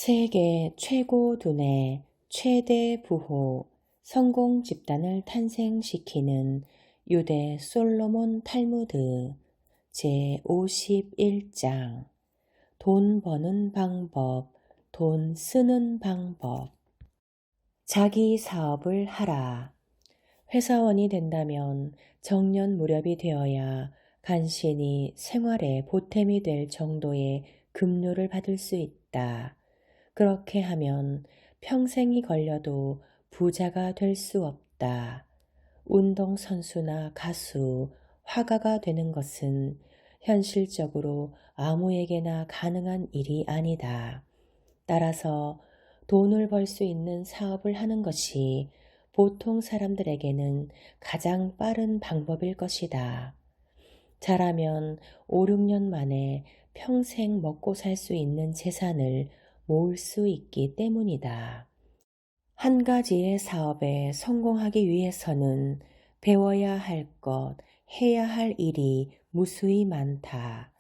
세계 최고 두뇌 최대 부호 성공 집단을 탄생시키는 유대 솔로몬 탈무드 제51장 돈 버는 방법, 돈 쓰는 방법. 자기 사업을 하라. 회사원이 된다면 정년 무렵이 되어야 간신히 생활에 보탬이 될 정도의 급료를 받을 수 있다. 그렇게 하면 평생이 걸려도 부자가 될 수 없다. 운동선수나 가수, 화가가 되는 것은 현실적으로 아무에게나 가능한 일이 아니다. 따라서 돈을 벌 수 있는 사업을 하는 것이 보통 사람들에게는 가장 빠른 방법일 것이다. 잘하면 5, 6년 만에 평생 먹고 살 수 있는 재산을 모을 수 있기 때문이다. 한 가지의 사업에 성공하기 위해서는 배워야 할 것, 해야 할 일이 무수히 많다.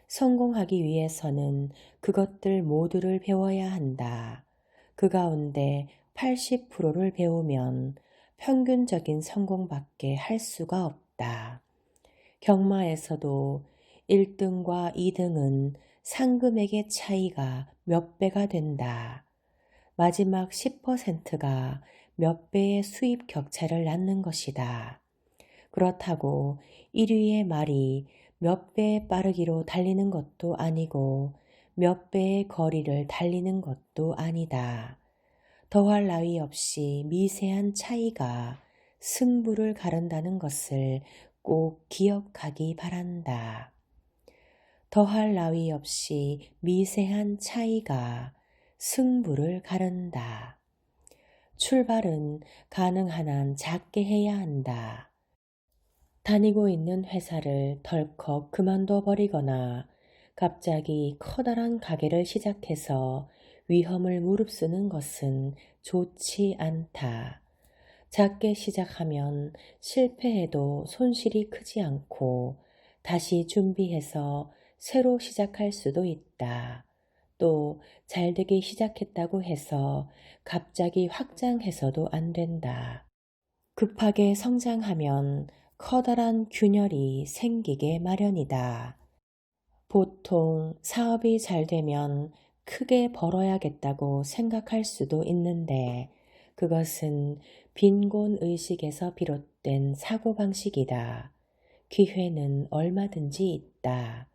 성공하기 위해서는 그것들 모두를 배워야 한다. 그 가운데 80%를 배우면 평균적인 성공밖에 할 수가 없다. 경마에서도 1등과 2등은 상금액의 차이가 몇 배가 된다. 마지막 10%가 몇 배의 수입 격차를 낳는 것이다. 그렇다고 1위의 말이 몇 배의 빠르기로 달리는 것도 아니고 몇 배의 거리를 달리는 것도 아니다. 더할 나위 없이 미세한 차이가 승부를 가른다는 것을 꼭 기억하기 바란다. 더할 나위 없이 미세한 차이가 승부를 가른다. 출발은 가능한 한 작게 해야 한다. 다니고 있는 회사를 덜컥 그만둬 버리거나 갑자기 커다란 가게를 시작해서 위험을 무릅쓰는 것은 좋지 않다. 작게 시작하면 실패해도 손실이 크지 않고 다시 준비해서 새로 시작할 수도 있다. 또 잘되기 시작했다고 해서 갑자기 확장해서도 안 된다. 급하게 성장하면 커다란 균열이 생기게 마련이다. 보통 사업이 잘 되면 크게 벌어야겠다고 생각할 수도 있는데 그것은 빈곤 의식에서 비롯된 사고방식이다. 기회는 얼마든지 있다.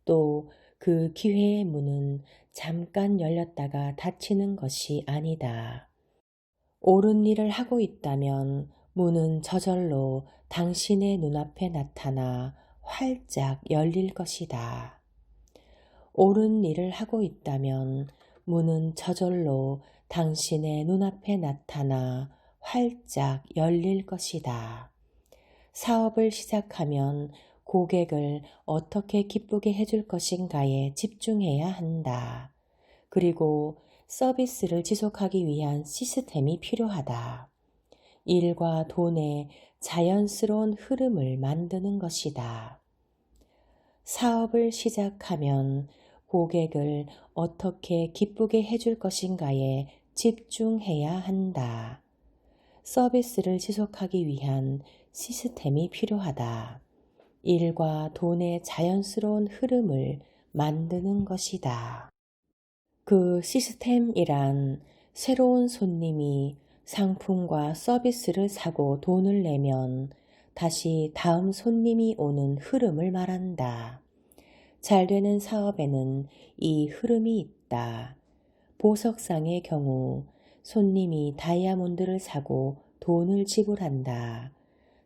또 그 기회의 문은 잠깐 열렸다가 닫히는 것이 아니다. 옳은 일을 하고 있다면 문은 저절로 당신의 눈앞에 나타나 활짝 열릴 것이다. 옳은 일을 하고 있다면 문은 저절로 당신의 눈앞에 나타나 활짝 열릴 것이다. 사업을 시작하면 고객을 어떻게 기쁘게 해줄 것인가에 집중해야 한다. 그리고 서비스를 지속하기 위한 시스템이 필요하다. 일과 돈의 자연스러운 흐름을 만드는 것이다. 사업을 시작하면 고객을 어떻게 기쁘게 해줄 것인가에 집중해야 한다. 서비스를 지속하기 위한 시스템이 필요하다. 일과 돈의 자연스러운 흐름을 만드는 것이다. 그 시스템이란 새로운 손님이 상품과 서비스를 사고 돈을 내면 다시 다음 손님이 오는 흐름을 말한다. 잘 되는 사업에는 이 흐름이 있다. 보석상의 경우 손님이 다이아몬드를 사고 돈을 지불한다.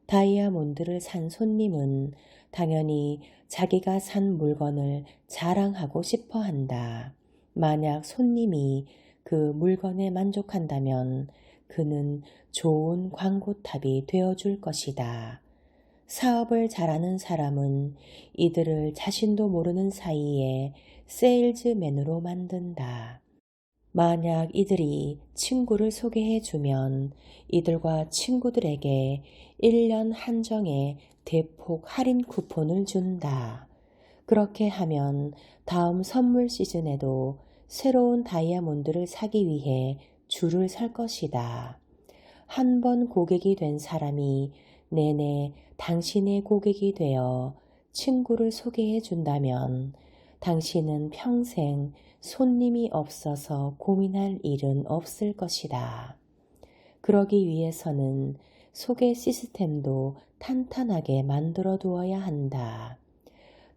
다이아몬드를 산 손님은 당연히 자기가 산 물건을 자랑하고 싶어 한다. 만약 손님이 그 물건에 만족한다면 그는 좋은 광고탑이 되어줄 것이다. 사업을 잘하는 사람은 이들을 자신도 모르는 사이에 세일즈맨으로 만든다. 만약 이들이 친구를 소개해주면 이들과 친구들에게 1년 한정의 대폭 할인 쿠폰을 준다. 그렇게 하면 다음 선물 시즌에도 새로운 다이아몬드를 사기 위해 줄을 설 것이다. 한 번 고객이 된 사람이 내내 당신의 고객이 되어 친구를 소개해 준다면 당신은 평생 손님이 없어서 고민할 일은 없을 것이다. 그러기 위해서는 소개 시스템도 탄탄하게 만들어 두어야 한다.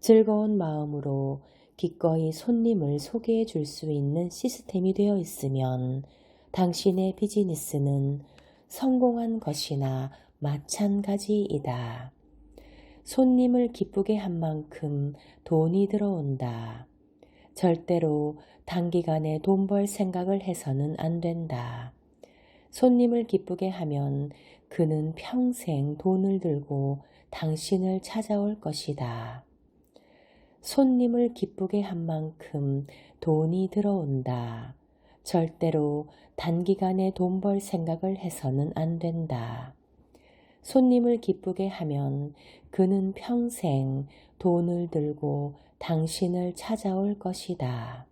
즐거운 마음으로 기꺼이 손님을 소개해 줄 수 있는 시스템이 되어 있으면 당신의 비즈니스는 성공한 것이나 마찬가지이다. 손님을 기쁘게 한 만큼 돈이 들어온다. 절대로 단기간에 돈 벌 생각을 해서는 안 된다. 손님을 기쁘게 하면 그는 평생 돈을 들고 당신을 찾아올 것이다. 손님을 기쁘게 한 만큼 돈이 들어온다. 절대로 단기간에 돈 벌 생각을 해서는 안 된다. 손님을 기쁘게 하면 그는 평생 돈을 들고 당신을 찾아올 것이다.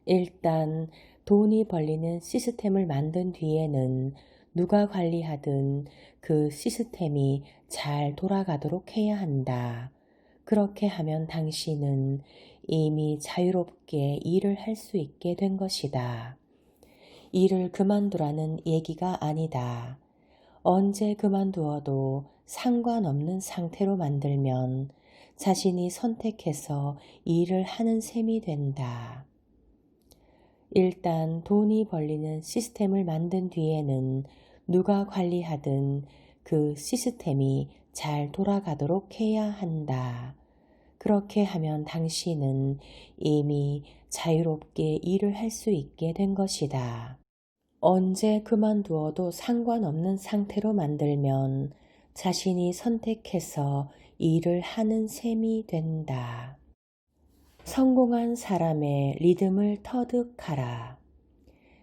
일단 돈이 벌리는 시스템을 만든 뒤에는 누가 관리하든 그 시스템이 잘 돌아가도록 해야 한다. 그렇게 하면 당신은 이미 자유롭게 일을 할 수 있게 된 것이다. 일을 그만두라는 얘기가 아니다. 언제 그만두어도 상관없는 상태로 만들면 자신이 선택해서 일을 하는 셈이 된다. 일단 돈이 벌리는 시스템을 만든 뒤에는 누가 관리하든 그 시스템이 잘 돌아가도록 해야 한다. 그렇게 하면 당신은 이미 자유롭게 일을 할 수 있게 된 것이다. 언제 그만두어도 상관없는 상태로 만들면 자신이 선택해서 일을 하는 셈이 된다. 성공한 사람의 리듬을 터득하라.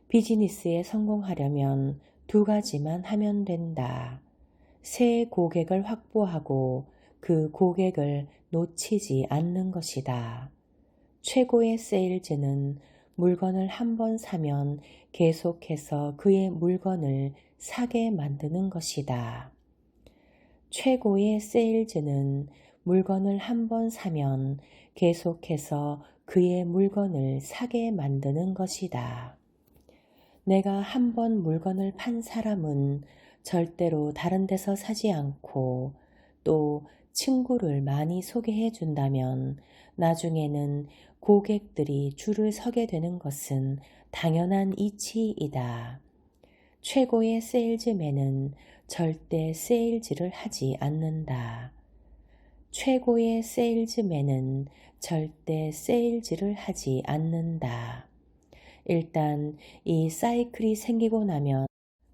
비즈니스에 성공하려면 두 가지만 하면 된다. 새 고객을 확보하고 그 고객을 놓치지 않는 것이다. 최고의 세일즈는 물건을 한 번 사면 계속해서 그의 물건을 사게 만드는 것이다. 최고의 세일즈는 물건을 한 번 사면 계속해서 그의 물건을 사게 만드는 것이다. 내가 한 번 물건을 판 사람은 절대로 다른 데서 사지 않고 또 친구를 많이 소개해 준다면 나중에는 고객들이 줄을 서게 되는 것은 당연한 이치이다. 최고의 세일즈맨은 절대 세일즈를 하지 않는다. 최고의 세일즈맨은 절대 세일즈를 하지 않는다. 일단 이 사이클이 생기고 나면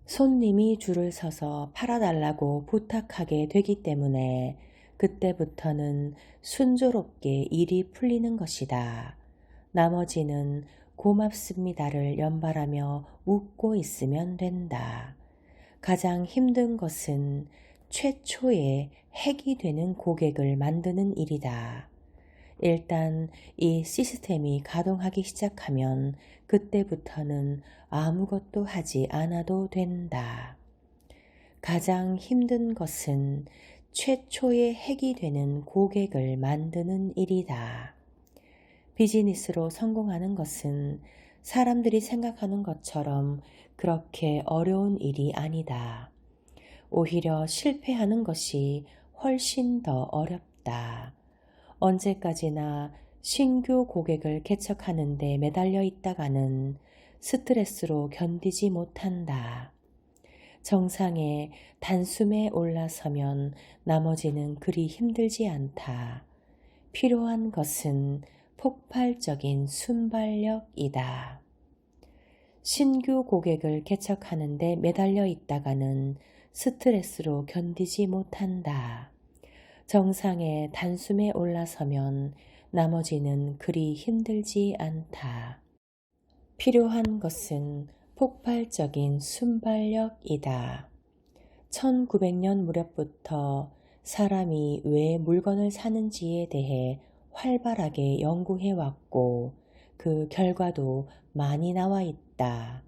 손님이 줄을 서서 팔아달라고 부탁하게 되기 때문에 그때부터는 순조롭게 일이 풀리는 것이다. 나머지는 고맙습니다를 연발하며 웃고 있으면 된다. 가장 힘든 것은 최초의 핵이 되는 고객을 만드는 일이다. 일단 이 시스템이 가동하기 시작하면 그때부터는 아무것도 하지 않아도 된다. 가장 힘든 것은 최초의 핵이 되는 고객을 만드는 일이다. 비즈니스로 성공하는 것은 사람들이 생각하는 것처럼 그렇게 어려운 일이 아니다. 오히려 실패하는 것이 훨씬 더 어렵다. 언제까지나 신규 고객을 개척하는 데 매달려 있다가는 스트레스로 견디지 못한다. 정상에 단숨에 올라서면 나머지는 그리 힘들지 않다. 필요한 것은 폭발적인 순발력이다. 신규 고객을 개척하는 데 매달려 있다가는 스트레스로 견디지 못한다. 정상에 단숨에 올라서면 나머지는 그리 힘들지 않다. 필요한 것은 폭발적인 순발력이다. 1900년 무렵부터 사람이 왜 물건을 사는지에 대해 활발하게 연구해 왔고 그 결과도 많이 나와 있다.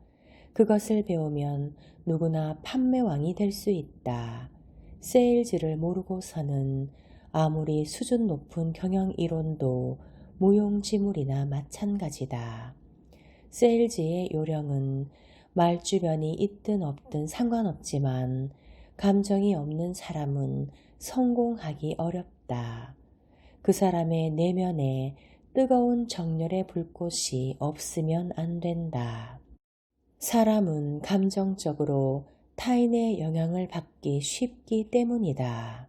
그것을 배우면 누구나 판매왕이 될 수 있다. 세일즈를 모르고서는 아무리 수준 높은 경영 이론도 무용지물이나 마찬가지다. 세일즈의 요령은 말주변이 있든 없든 상관없지만 감정이 없는 사람은 성공하기 어렵다. 그 사람의 내면에 뜨거운 정열의 불꽃이 없으면 안 된다. 사람은 감정적으로 타인의 영향을 받기 쉽기 때문이다.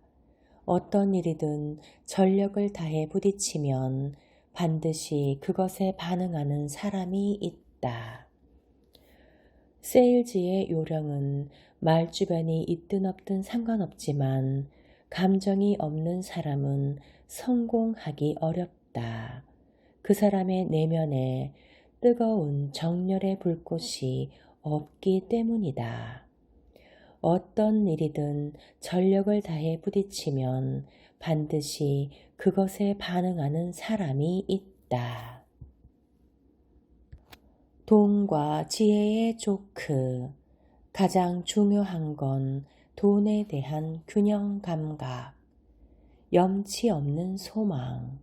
어떤 일이든 전력을 다해 부딪히면 반드시 그것에 반응하는 사람이 있다. 세일즈의 요령은 말주변이 있든 없든 상관없지만 감정이 없는 사람은 성공하기 어렵다. 그 사람의 내면에 뜨거운 정열의 불꽃이 없기 때문이다. 어떤 일이든 전력을 다해 부딪히면 반드시 그것에 반응하는 사람이 있다. 돈과 지혜의 조크. 가장 중요한 건 돈에 대한 균형 감각. 염치 없는 소망.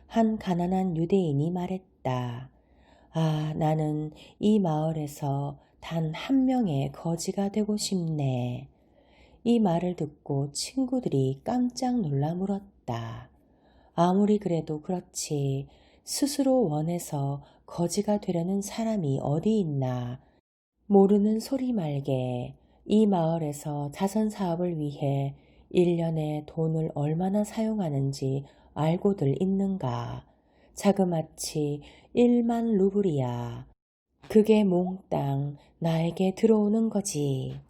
한 가난한 유대인이 말했다. 아, 나는 이 마을에서 단 한 명의 거지가 되고 싶네. 이 말을 듣고 친구들이 깜짝 놀라 물었다. 아무리 그래도 그렇지. 스스로 원해서 거지가 되려는 사람이 어디 있나. 모르는 소리 말게. 이 마을에서 자선 사업을 위해 1년에 돈을 얼마나 사용하는지 알고들 있는가. 자그마치 1만 루블이야. 그게 몽땅 나에게 들어오는 거지.